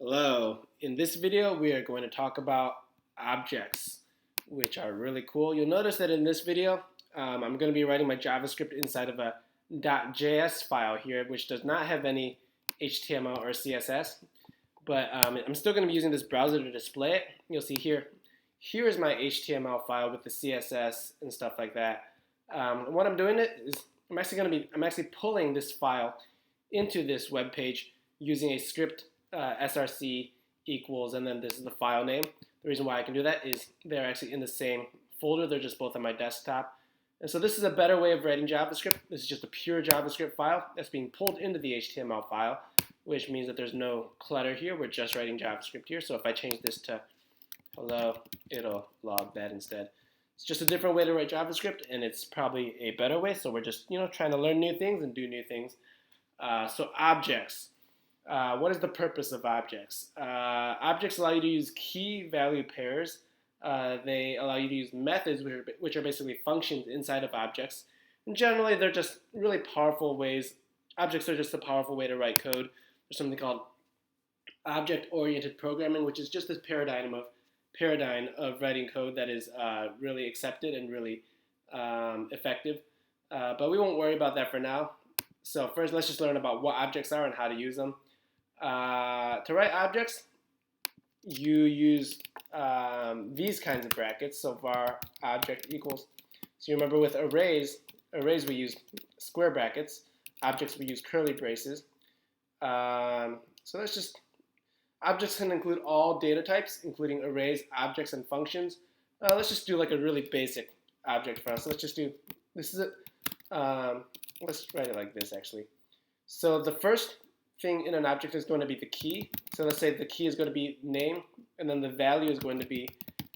Hello. In this video, we are going to talk about objects, which are really cool. You'll notice that in this video, I'm going to be writing my JavaScript inside of a .js file here, which does not have any HTML or CSS. But I'm still going to be using this browser to display it. You'll see here is my HTML file with the CSS and stuff like that. What I'm doing is I'm actually pulling this file into this web page using a script src equals, and then this is the file name. The reason why I can do that is they're actually in the same folder. They're just both on my desktop. And so this is a better way of writing JavaScript. This is just a pure JavaScript file that's being pulled into the HTML file, which means that there's no clutter here. We're just writing JavaScript here. So if I change this to hello, it'll log that instead. It's just a different way to write JavaScript, and it's probably a better way. So we're just trying to learn new things and do new things. So objects. What is the purpose of objects? Objects allow you to use key-value pairs. They allow you to use methods, which are basically functions inside of objects. And generally, they're just really powerful ways. Objects are just a powerful way to write code. There's something called object-oriented programming, which is just this paradigm of writing code that is really accepted and really effective. But we won't worry about that for now. So first, let's just learn about what objects are and how to use them. To write objects, you use these kinds of brackets. So var object equals. So you remember with arrays we use square brackets. Objects we use curly braces. So that's just objects can include all data types, including arrays, objects, and functions. Let's just do like a really basic object for us. So let's just do this is it. Let's write it like this actually. So the first thing in an object is going to be the key. So let's say the key is going to be name, and then the value is going to be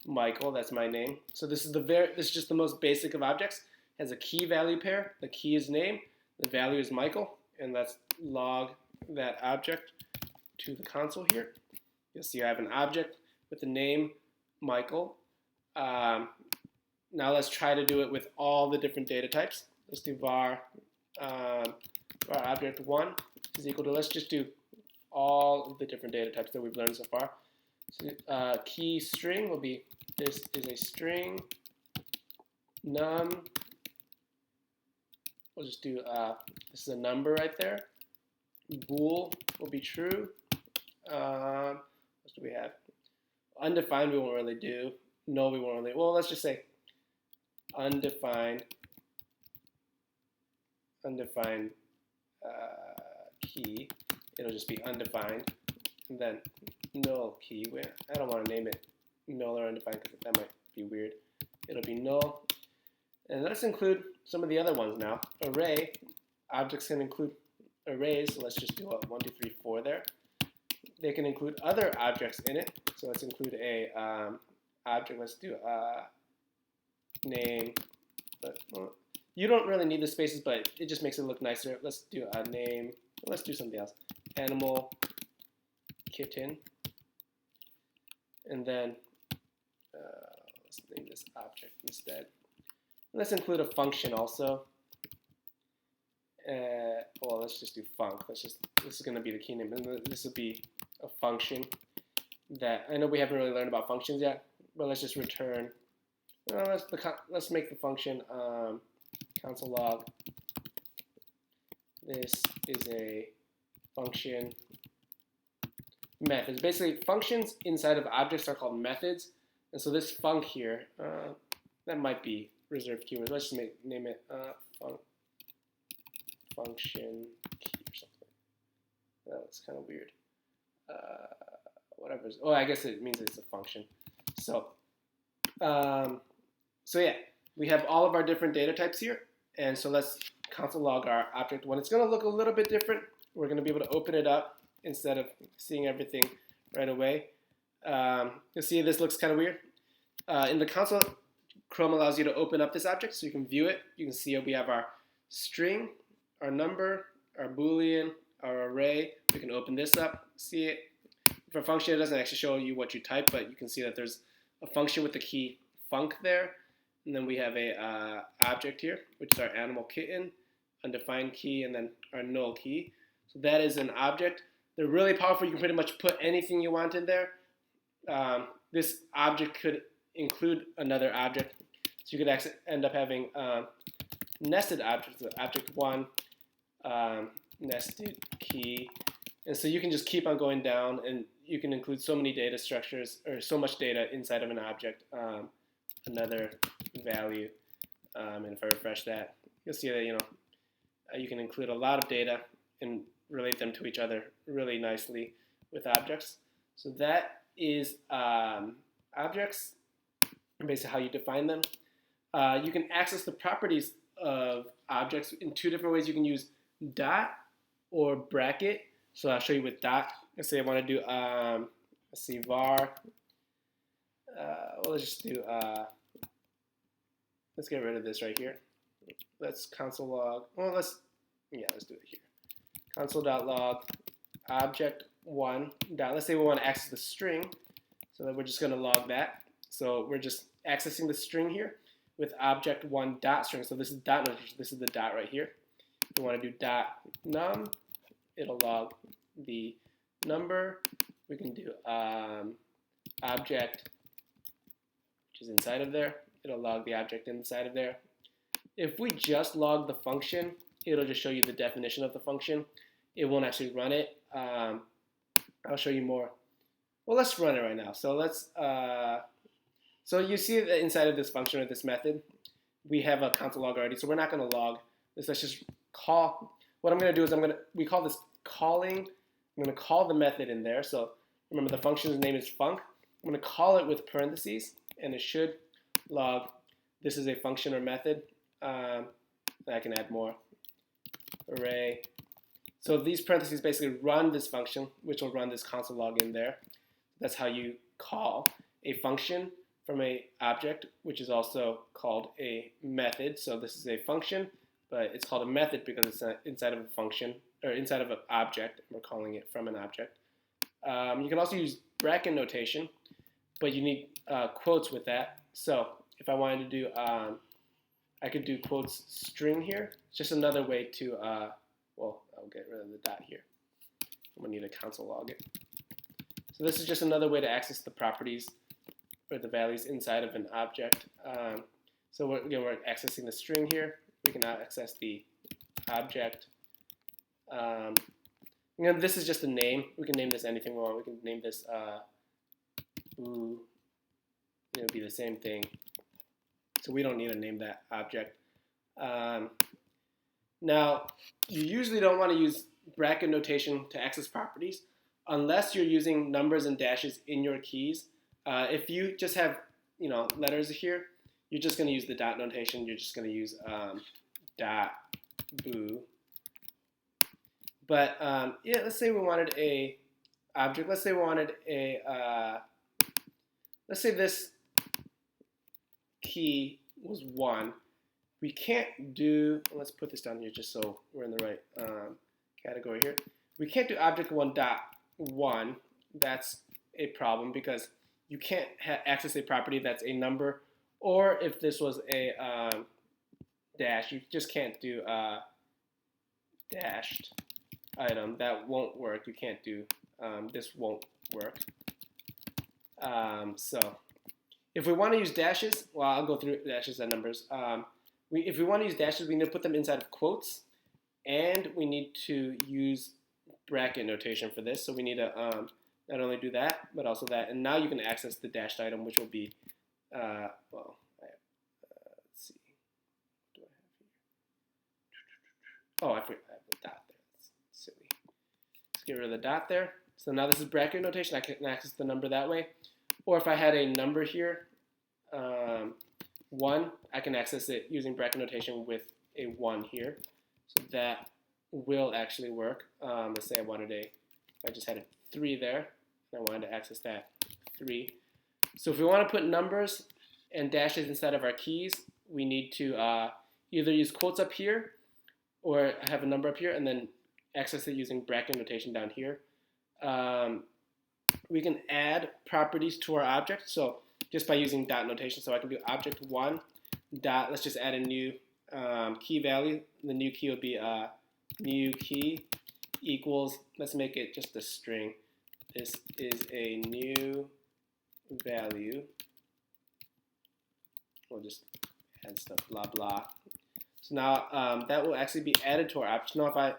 Michael. That's my name. So this is just the most basic of objects. It has a key value pair. The key is name. The value is Michael, and let's log that object to the console here. You'll see I have an object with the name Michael. Now let's try to do it with all the different data types. Let's do var object1 is equal to, let's just do all of the different data types that we've learned so far. So, key string will be, this is a string, num, we'll just do, this is a number right there. Bool will be true. What do we have? Undefined we won't really do. No, we won't really. Well, let's just say undefined key. It'll just be undefined, and then null key. I don't want to name it null or undefined because that might be weird. It'll be null, and let's include some of the other ones now. Array objects can include arrays. So let's just do a 1, 2, 3, 4 there. They can include other objects in it. So let's include a object. Let's do name. Well, you don't really need the spaces, but it just makes it look nicer. Let's do a name. Let's do something else. Animal kitten. And then let's name this object instead. Let's include a function also. Well, let's just do func. This is going to be the key name. And this will be a function that, I know we haven't really learned about functions yet, but let's just return. Let's make the function console log. This is a function methods. Basically, functions inside of objects are called methods. And so this func here, that might be reserved keywords. Let's just name it function key or something. That's kind of weird. Whatever. Oh, I guess it means it's a function. So yeah, we have all of our different data types here. And so let's console log our object one. It's going to look a little bit different. We're going to be able to open it up instead of seeing everything right away. You'll see this looks kind of weird. In the console, Chrome allows you to open up this object so you can view it. You can see we have our string, our number, our boolean, our array. We can open this up, see it. For a function, it doesn't actually show you what you type, but you can see that there's a function with the key func there. And then we have a object here, which is our animal kitten, undefined key, and then our null key. So that is an object. They're really powerful. You can pretty much put anything you want in there. This object could include another object. So you could end up having nested objects. So object 1, nested key. And so you can just keep on going down, and you can include so many data structures, or so much data inside of an object. Another value. And if I refresh that, you'll see that you can include a lot of data and relate them to each other really nicely with objects. So that is objects, basically how you define them. You can access the properties of objects in two different ways. You can use dot or bracket. So I'll show you with dot. Let's say I want to do, let's see, var. Let's just do, let's get rid of this right here. Let's console log. Well, let's do it here. Console.log object1 dot. Let's say we want to access the string, so that we're just going to log that. So we're just accessing the string here with object1 dot string. So this is dot notation. This is the dot right here. If we want to do dot num, it'll log the number. We can do object, which is inside of there. It'll log the object inside of there. If we just log the function, it'll just show you the definition of the function. It won't actually run it. I'll show you more. Well, let's run it right now. So let's. So you see that inside of this function or this method, we have a console log already. So we're not going to log this. Let's just call. What I'm going to do is we call this calling. I'm going to call the method in there. So remember the function's name is func. I'm going to call it with parentheses, and it should log. This is a function or method. I can add more. Array. So these parentheses basically run this function, which will run this console log in there. That's how you call a function from a object, which is also called a method. So this is a function, but it's called a method because it's inside of a function, or inside of an object. We're calling it from an object. You can also use bracket notation, but you need quotes with that. So if I wanted to do, I could do quotes string here. It's just another way to, well, I'll get rid of the dot here. I'm going to need a console log it. So this is just another way to access the properties or the values inside of an object. So we're accessing the string here. We can now access the object. This is just a name. We can name this anything we want. We can name this boo. It'll be the same thing. So we don't need to name that object. Now, you usually don't want to use bracket notation to access properties unless you're using numbers and dashes in your keys. If you just have letters here, you're just going to use the dot notation. You're just going to use dot boo. But yeah, let's say we wanted a object. Let's say we wanted a let's say this key was 1. We can't do, let's put this down here just so we're in the right category here. We can't do object1 dot 1. That's a problem because you can't access a property that's a number, or if this was a dash, you just can't do dashed item. That won't work. You can't do, this won't work. So if we want to use dashes, well, I'll go through dashes and numbers. If we want to use dashes, we need to put them inside of quotes, and we need to use bracket notation for this. So we need to not only do that, but also that. And now you can access the dashed item, which will be, let's see. What do I have here? Oh, I forgot I have the dot there. That's silly. Let's get rid of the dot there. So now this is bracket notation. I can access the number that way. Or if I had a number here, 1, I can access it using bracket notation with a 1 here. So that will actually work. Let's say I just had a 3 there, and I wanted to access that 3. So if we want to put numbers and dashes inside of our keys, we need to either use quotes up here or have a number up here and then access it using bracket notation down here. We can add properties to our object, so just by using dot notation. So I can do object1 dot, let's just add a new key value. The new key will be new key equals, let's make it just a string. This is a new value. We'll just add stuff, blah, blah. So now that will actually be added to our object. Now if I,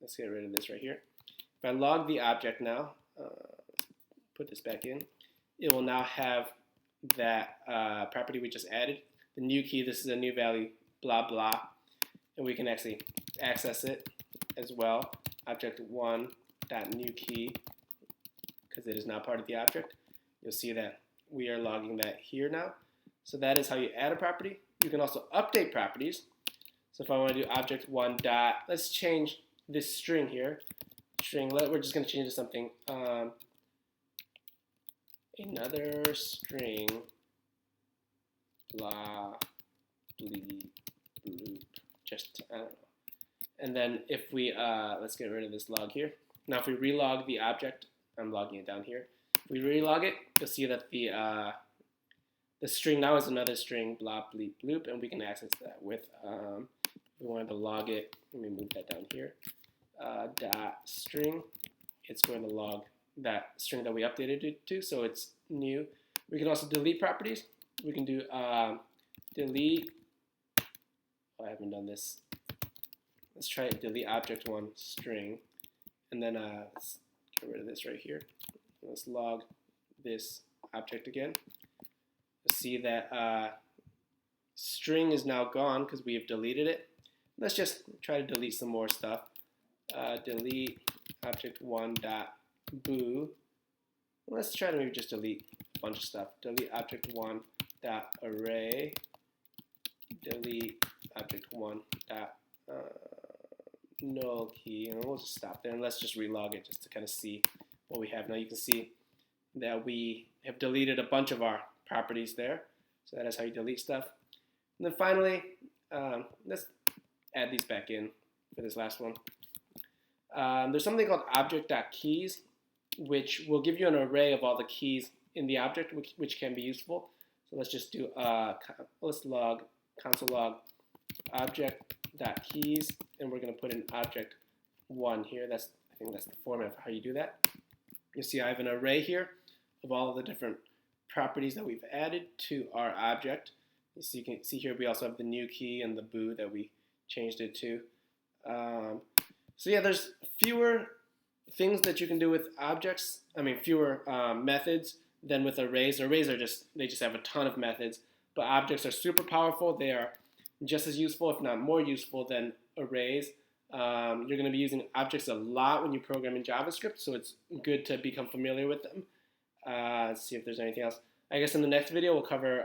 let's get rid of this right here. If I log the object now, put this back in, it will now have that property we just added. The new key, this is a new value, blah, blah. And we can actually access it as well. Object1.newKey, because it is now part of the object. You'll see that we are logging that here now. So that is how you add a property. You can also update properties. So if I want to do object1 dot, let's change this string here. We're just going to change it to something. Another string, blah, bleep, bloop, just, I don't know. And then if we, let's get rid of this log here. Now if we relog the object, I'm logging it down here. If we relog it, you'll see that the string now is another string, blah, bleep, bloop, and we can access that with, if we wanted to log it, let me move that down here, dot string, it's going to log that string that we updated it to, so it's new. We can also delete properties. We can do delete, oh, I haven't done this. Let's try it, delete object1 string, and then let's get rid of this right here. Let's log this object again. See that string is now gone because we have deleted it. Let's just try to delete some more stuff. Delete object1.boo. Let's try to maybe just delete a bunch of stuff. Delete object1.array. Delete object1.null key. And we'll just stop there and let's just relog it just to kind of see what we have. Now you can see that we have deleted a bunch of our properties there. So that is how you delete stuff. And then finally, let's add these back in for this last one. There's something called object.keys, which will give you an array of all the keys in the object, which can be useful. So let's just do, let's log, console log object.keys, and we're going to put in object1 here. I think that's the format of how you do that. You see I have an array here of all of the different properties that we've added to our object. So you can see here we also have the new key and the boo that we changed it to. So yeah, there's fewer things that you can do with objects. I mean, fewer methods than with arrays. Arrays are they just have a ton of methods, but objects are super powerful. They are just as useful, if not more useful, than arrays. You're going to be using objects a lot when you program in JavaScript, so it's good to become familiar with them. Let's see if there's anything else. I guess in the next video we'll cover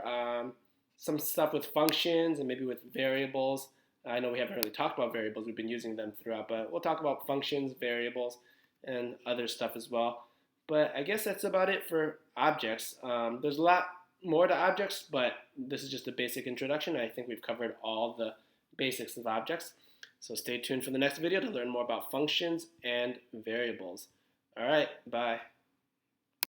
some stuff with functions and maybe with variables. I know we haven't really talked about variables. We've been using them throughout, but we'll talk about functions, variables, and other stuff as well. But I guess that's about it for objects. There's a lot more to objects, but this is just a basic introduction. I think we've covered all the basics of objects. So stay tuned for the next video to learn more about functions and variables. All right, bye.